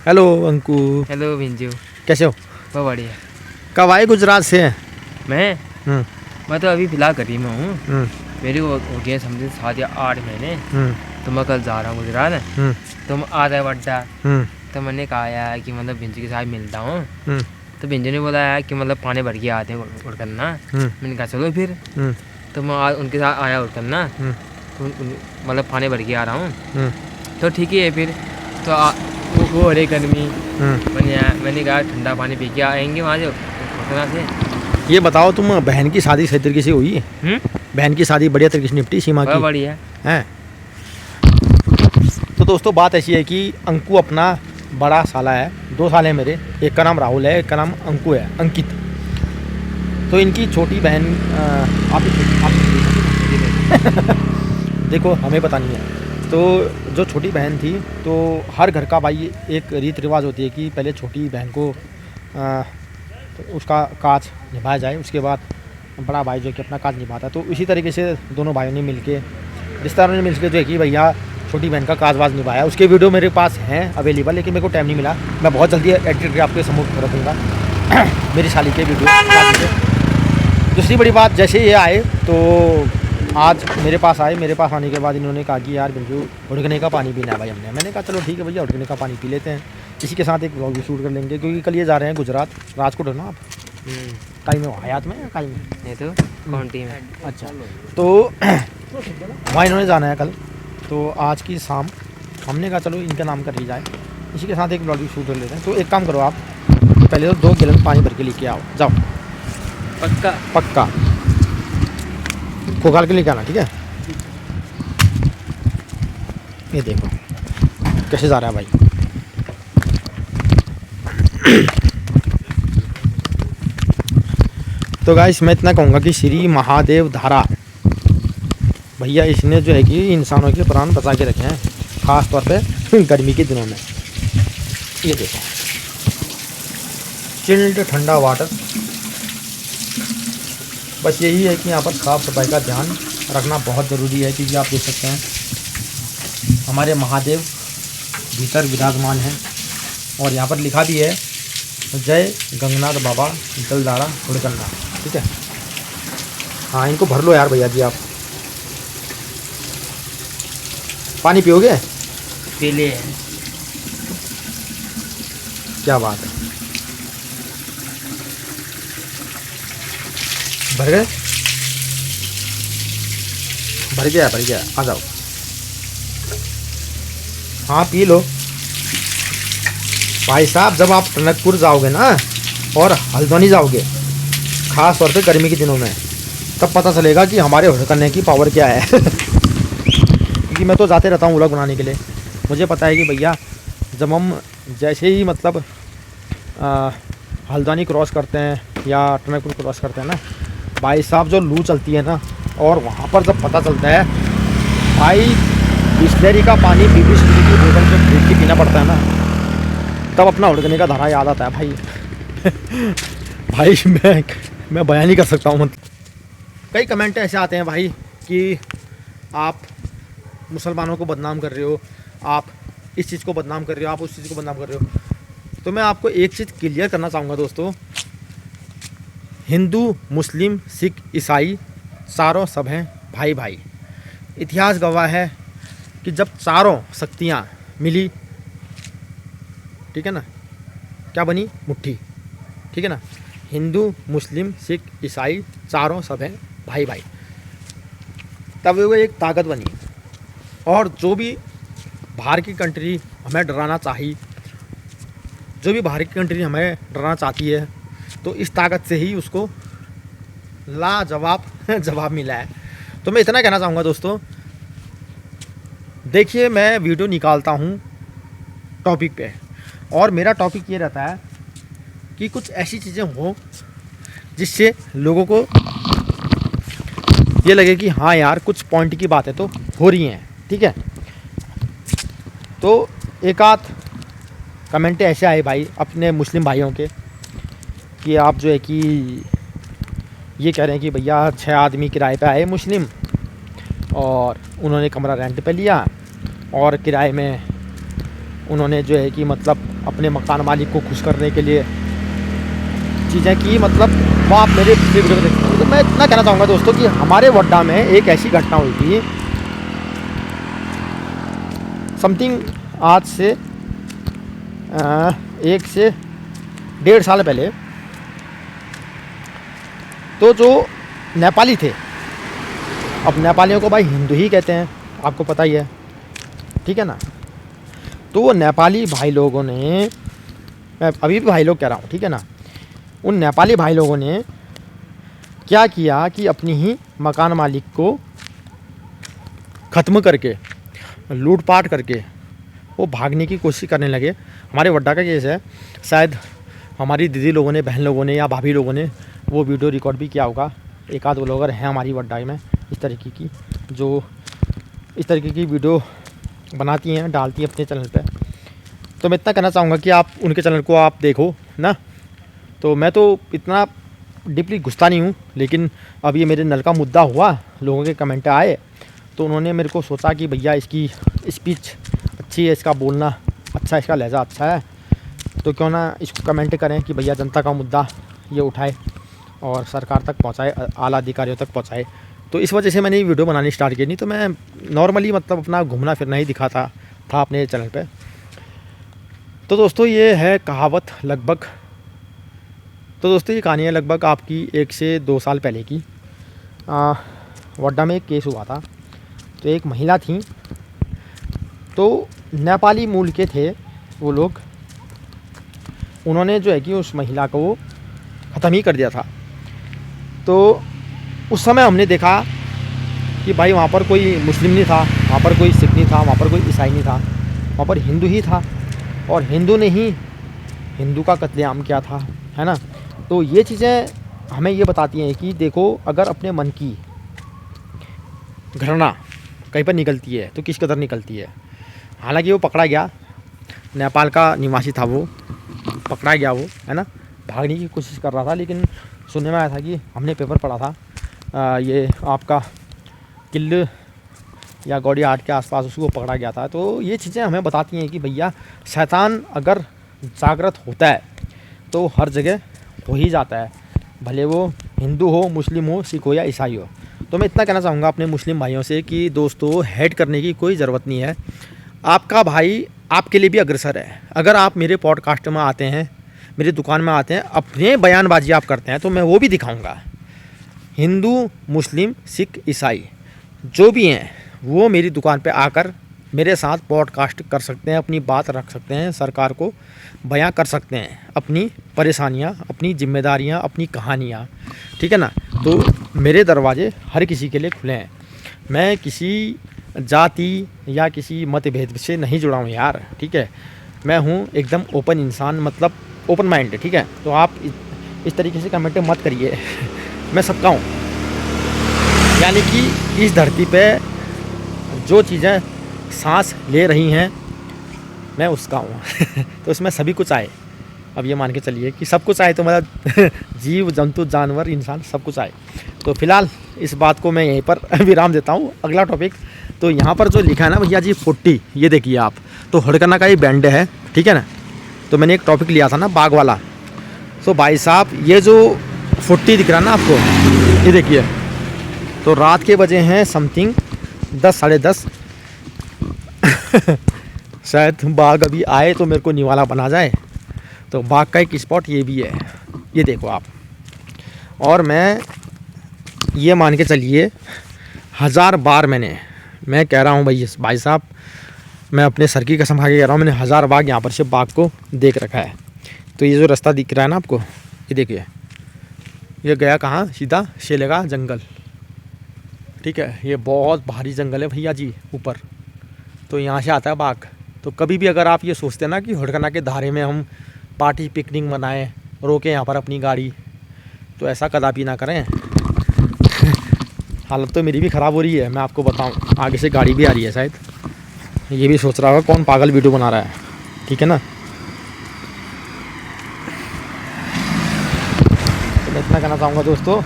Hello Anku, hello भिंजू। कैसे हो? बहुत बढ़िया। कब आए गुजरात से? मैं तो अभी फिलहाल करी में हूँ। हम्म मेरी हो गए समझे 7 या 8 महीने। हम्म तो मैं कल जा रहा हूँ गुजरात। हम्म तो मैं आ रहा बड्डा। हम्म तो मैंने कहा यार कि मतलब भिंजू के साथ मिलता हूँ। हम्म तो भिंजू ने बोला यार कि मतलब पानी भर के आते हैं उड़ करना। मैंने कहा चलो फिर। हम्म तो मैं उनके साथ आया उड़ करना। हम्म तो मतलब पानी भर के आ रहा हूँ। हम्म तो ठीक ही है फिर। तो वो अरे गर्मी। हम्म। मैंने कहा ठंडा पानी पी के आएंगे वहाँ से उड़ना से। ये बताओ, तुम बहन की शादी सही तरीके से हुई? बहन की शादी बढ़िया तरीके से निपटी सीमा बहुत की? बढ़िया। हैं? तो दोस्तों बात ऐसी है कि अंकु अपना बड़ा साला है, 2 साल है मेरे। एक का नाम राहुल है, एक का नाम अंकु है, अंकित। तो इनकी छोटी बहन आप देखो हमें पता नहीं है। तो जो छोटी बहन थी, तो हर घर का भाई एक रीत रिवाज होती है कि पहले छोटी बहन को तो उसका काज निभाया जाए, उसके बाद बड़ा भाई जो कि अपना काज निभाता है। तो इसी तरीके से दोनों भाइयों ने मिलके, रिश्तेदारों ने मिलकर जो है कि भैया छोटी बहन का काज-वाज निभाया। उसके वीडियो मेरे पास हैं अवेलेबल, लेकिन मेरे को टाइम नहीं मिला। मैं बहुत जल्दी एडिट करके आपके सम्मुख कर दूँगा मेरी साली के वीडियो। दूसरी बड़ी बात, जैसे ये आए तो आज मेरे पास आए। मेरे पास आने के बाद इन्होंने कहा कि यार बिंजू उड़कने का पानी पीना है भाई हमने। मैंने कहा चलो ठीक है भैया, उड़कने का पानी पी लेते हैं। इसी के साथ एक व्लॉग भी शूट कर लेंगे, क्योंकि कल ये जा रहे हैं गुजरात, राजकोट है ना आप? काई में हो, हयात में या काई में? नहीं तो कौन टीम है? अच्छा, तो वहाँ इन्होंने जाना है कल। तो आज की शाम हमने कहा चलो इनका नाम कर ही जाए, इसी के साथ एक व्लॉग भी शूट कर लेते हैं। तो एक काम करो आप, पहले तो 2 गैलन पानी भर के लेके आओ, जाओ। पक्का पक्का खोखाल के लेके आना, ठीक है? ये देखो कैसे जा रहा है भाई। तो गाइस मैं इतना कहूँगा कि श्री महादेव धारा भैया इसने जो है कि इंसानों के प्राण बचा के रखे हैं, ख़ास तौर पे गर्मी के दिनों में। ये देखो चिल्ड ठंडा वाटर। बस यही है कि यहाँ पर साफ़ सफाई का ध्यान रखना बहुत ज़रूरी है, क्योंकि आप देख सकते हैं हमारे महादेव भीतर विराजमान हैं। और यहाँ पर लिखा भी है जय गंगनाथ बाबा जलदारा हुड़कन्ना, ठीक है? हाँ इनको भर लो यार भैया जी। आप पानी पियोगे? पी ले। क्या बात है, भर गए? भर गया, आ जाओ। हाँ पी लो भाई साहब। जब आप टनकपुर जाओगे ना और हल्द्वानी जाओगे, ख़ास तौर पे गर्मी के दिनों में, तब पता चलेगा कि हमारे हुड़कने की पावर क्या है क्योंकि मैं तो जाते रहता हूँ व्लॉग बनाने के लिए। मुझे पता है कि भैया जब हम जैसे ही मतलब हल्द्वानी क्रॉस करते हैं या टनकपुर क्रॉस करते हैं ना भाई साहब, जो लू चलती है ना, और वहाँ पर जब पता चलता है भाई बिस्लेरी का पानी 20 रुपये की बोतल से खरीद के पीना पड़ता है ना, तब अपना उड़कने का धारा याद आता है भाई भाई मैं बयान नहीं कर सकता हूँ। मतलब कई कमेंट ऐसे आते हैं भाई कि आप मुसलमानों को बदनाम कर रहे हो, आप इस चीज़ को बदनाम कर रहे हो, आप उस चीज़ को बदनाम कर रहे हो। तो मैं आपको एक चीज़ क्लियर करना चाहूँगा दोस्तों, हिंदू मुस्लिम सिख ईसाई चारों सब हैं भाई भाई। इतिहास गवाह है कि जब चारों शक्तियाँ मिली, ठीक है ना, क्या बनी? मुट्ठी, ठीक है ना? हिंदू मुस्लिम सिख ईसाई चारों सब हैं भाई भाई, तब वो एक ताकत बनी। और जो भी बाहर की कंट्री हमें डराना चाहिए, जो भी बाहर की कंट्री हमें डराना चाहती है, तो इस ताकत से ही उसको लाजवाब जवाब मिला है। तो मैं इतना कहना चाहूँगा दोस्तों, देखिए मैं वीडियो निकालता हूँ टॉपिक पे, और मेरा टॉपिक ये रहता है कि कुछ ऐसी चीज़ें हो जिससे लोगों को ये लगे कि हाँ यार कुछ पॉइंट की बातें तो हो रही हैं, ठीक है? तो एक आध कमेंट ऐसे आए भाई अपने मुस्लिम भाइयों के कि आप जो है कि ये कह रहे हैं कि भैया 6 आदमी किराए पे आए मुस्लिम, और उन्होंने कमरा रेंट पे लिया, और किराए में उन्होंने जो है कि मतलब अपने मकान मालिक को खुश करने के लिए चीज़ें की, मतलब वो आप मेरे पिछले वीडियो में देखते हैं। तो मैं इतना कहना चाहूँगा दोस्तों कि हमारे वड्डा में एक ऐसी घटना हुई थी समथिंग आज से 1 से 1.5 साल पहले। तो जो नेपाली थे, अब नेपालियों को भाई हिंदू ही कहते हैं, आपको पता ही है, ठीक है ना। तो नेपाली भाई लोगों ने, मैं अभी भी भाई लोग कह रहा हूँ, ठीक है ना, उन नेपाली भाई लोगों ने क्या किया कि अपनी ही मकान मालिक को ख़त्म करके, लूटपाट करके वो भागने की कोशिश करने लगे। हमारे वड्डा का केस है, शायद हमारी दीदी लोगों ने, बहन लोगों ने या भाभी लोगों ने वो वीडियो रिकॉर्ड भी किया होगा। एक आध ब्लॉगर हैं हमारी वड्डा में इस तरीके की, जो इस तरीके की वीडियो बनाती हैं, डालती हैं अपने चैनल पे। तो मैं इतना कहना चाहूँगा कि आप उनके चैनल को आप देखो ना। तो मैं तो इतना डीपली घुसता नहीं हूँ, लेकिन अब ये मेरे नल का मुद्दा हुआ, लोगों के कमेंट आए, तो उन्होंने मेरे को सोचा कि भैया इसकी स्पीच अच्छी है, इसका बोलना अच्छा है, इसका लहजा अच्छा है, तो क्यों ना इसको कमेंट करें कि भैया जनता का मुद्दा ये उठाए और सरकार तक पहुँचाए, आला अधिकारियों तक पहुँचाए। तो इस वजह से मैंने ये वीडियो बनानी स्टार्ट की। नहीं तो मैं नॉर्मली मतलब अपना घूमना फिरना ही दिखाता था अपने चैनल पे। तो दोस्तों ये है कहावत लगभग, तो दोस्तों ये कहानी है लगभग आपकी 1 से 2 साल पहले की। वड्डा में एक केस हुआ था। तो एक महिला थी, तो नेपाली मूल के थे वो लोग, उन्होंने जो है कि उस महिला को ख़त्म ही कर दिया था। तो उस समय हमने देखा कि भाई वहाँ पर कोई मुस्लिम नहीं था, वहाँ पर कोई सिख नहीं था, वहाँ पर कोई ईसाई नहीं था, वहाँ पर हिंदू ही था, और हिंदू ने ही हिंदू का कत्लेआम किया था, है ना। तो ये चीज़ें हमें ये बताती हैं कि देखो, अगर अपने मन की घृणा कहीं पर निकलती है तो किस कदर निकलती है। हालांकि वो पकड़ा गया, नेपाल का निवासी था, वो पकड़ा गया, वो है ना, भागने की कोशिश कर रहा था, लेकिन सुनने में आया था कि हमने पेपर पढ़ा था, ये आपका किल्ल या गौड़ी हाट के आसपास उसको पकड़ा गया था। तो ये चीज़ें हमें बताती हैं कि भैया शैतान अगर जागृत होता है तो हर जगह हो ही जाता है, भले वो हिंदू हो, मुस्लिम हो, सिख हो या ईसाई हो। तो मैं इतना कहना चाहूँगा अपने मुस्लिम भाइयों से कि दोस्तों हेट करने की कोई ज़रूरत नहीं है। आपका भाई आपके लिए भी अग्रसर है। अगर आप मेरे पॉडकास्ट में आते हैं, मेरी दुकान में आते हैं, अपने बयानबाजी आप करते हैं, तो मैं वो भी दिखाऊंगा। हिंदू, मुस्लिम, सिख, ईसाई जो भी हैं वो मेरी दुकान पे आकर मेरे साथ पॉडकास्ट कर सकते हैं, अपनी बात रख सकते हैं, सरकार को बयां कर सकते हैं, अपनी परेशानियां, अपनी जिम्मेदारियां, अपनी कहानियां, ठीक है ना। तो मेरे दरवाजे हर किसी के लिए खुले हैं। मैं किसी जाति या किसी मतभेद से नहीं जुड़ा हूँ यार, ठीक है। मैं हूँ एकदम ओपन इंसान, मतलब ओपन माइंड, ठीक है। तो आप इस तरीके से कमेंट मत करिए मैं सबका हूँ, यानी कि इस धरती पे जो चीज़ें सांस ले रही हैं मैं उसका हूँ तो इसमें सभी कुछ आए, अब ये मान के चलिए कि सब कुछ आए, तो मतलब जीव जंतु जानवर इंसान सब कुछ आए। तो फिलहाल इस बात को मैं यहीं पर विराम देता हूँ। अगला टॉपिक, तो यहाँ पर जो लिखा है ना भैया जी 40, ये देखिए आप, तो हड़कना का ये बैंड है, ठीक है ना। तो मैंने एक टॉपिक लिया था ना बाघ वाला, तो भाई साहब ये जो 40 दिख रहा है ना आपको, ये देखिए, तो रात के बजे हैं समथिंग 10 साढ़े 10 शायद बाघ अभी आए तो मेरे को निवाला बना जाए। तो बाघ का एक स्पॉट ये भी है, ये देखो आप। और मैं ये मान के चलिए 1000 बार मैं कह रहा हूँ भाई साहब, मैं अपने सर की कसम खा के कह रहा हूँ, मैंने 1000 बार यहाँ पर से बाघ को देख रखा है। तो ये जो रास्ता दिख रहा है ना आपको, ये देखिए, ये गया कहाँ, सीधा शेलेगा जंगल, ठीक है। ये बहुत भारी जंगल है भैया जी ऊपर, तो यहाँ से आता है बाघ। तो कभी भी अगर आप ये सोचते हैं ना कि हड़कना के धारे में हम पार्टी पिकनिक मनाएं, रोकें यहाँ पर अपनी गाड़ी, तो ऐसा कदापि ना करें हालत तो मेरी भी ख़राब हो रही है, मैं आपको बताऊं, आगे से गाड़ी भी आ रही है, शायद ये भी सोच रहा होगा कौन पागल वीडियो बना रहा है, ठीक है ना। तो मैं इतना कहना चाहूँगा दोस्तों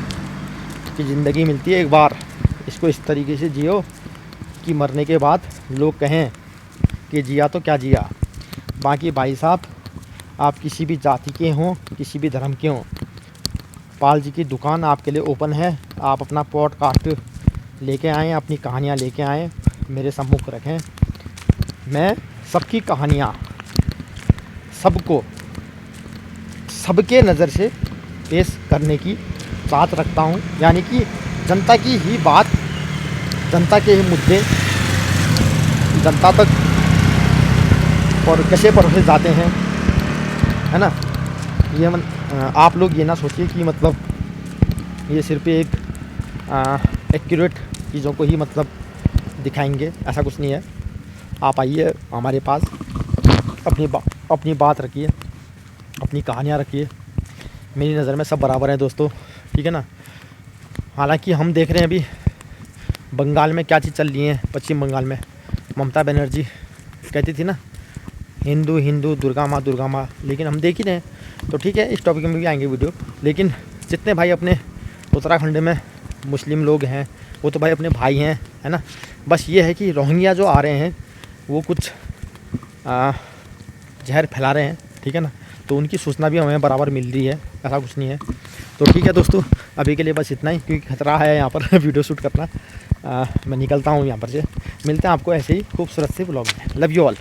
कि ज़िंदगी मिलती है एक बार, इसको इस तरीके से जियो कि मरने के बाद लोग कहें कि जिया तो क्या जिया। बाकी भाई साहब, आप किसी भी जाति के हों, किसी भी धर्म के हों, पाल जी की दुकान आपके लिए ओपन है। आप अपना पॉडकास्ट लेके आएँ, अपनी कहानियाँ लेके आएँ, मेरे सम्मुख रखें। मैं सबकी कहानियाँ सबको सबके नज़र से पेश करने की चाहत रखता हूँ, यानी कि जनता की ही बात, जनता के ही मुद्दे जनता तक और कैसे परोसे जाते हैं, है ना। ये आप लोग ये ना सोचिए कि मतलब ये सिर्फ एक एक्यूरेट चीज़ों को ही मतलब दिखाएंगे, ऐसा कुछ नहीं है। आप आइए हमारे पास, अपनी बात रखिए, अपनी कहानियाँ रखिए। मेरी नज़र में सब बराबर है दोस्तों, ठीक है ना। हालांकि हम देख रहे हैं अभी बंगाल में क्या चीज़ चल रही है। पश्चिम बंगाल में ममता बनर्जी कहती थी ना, हिंदू हिंदू दुर्गा माँ, लेकिन हम देख ही रहे हैं। तो ठीक है, इस टॉपिक में भी आएंगे वीडियो। लेकिन जितने भाई अपने उत्तराखंड में मुस्लिम लोग हैं, वो तो भाई अपने भाई हैं, है ना। बस ये है कि रोहिंग्या जो आ रहे हैं वो कुछ जहर फैला रहे हैं, ठीक है ना। तो उनकी सूचना भी हमें बराबर मिल रही है, ऐसा कुछ नहीं है। तो ठीक है दोस्तों, अभी के लिए बस इतना ही, क्योंकि खतरा है यहाँ पर वीडियो शूट करना। मैं निकलता हूँ यहाँ पर से। मिलते हैं आपको ऐसे ही खूबसूरत से ब्लॉग में। Love you all.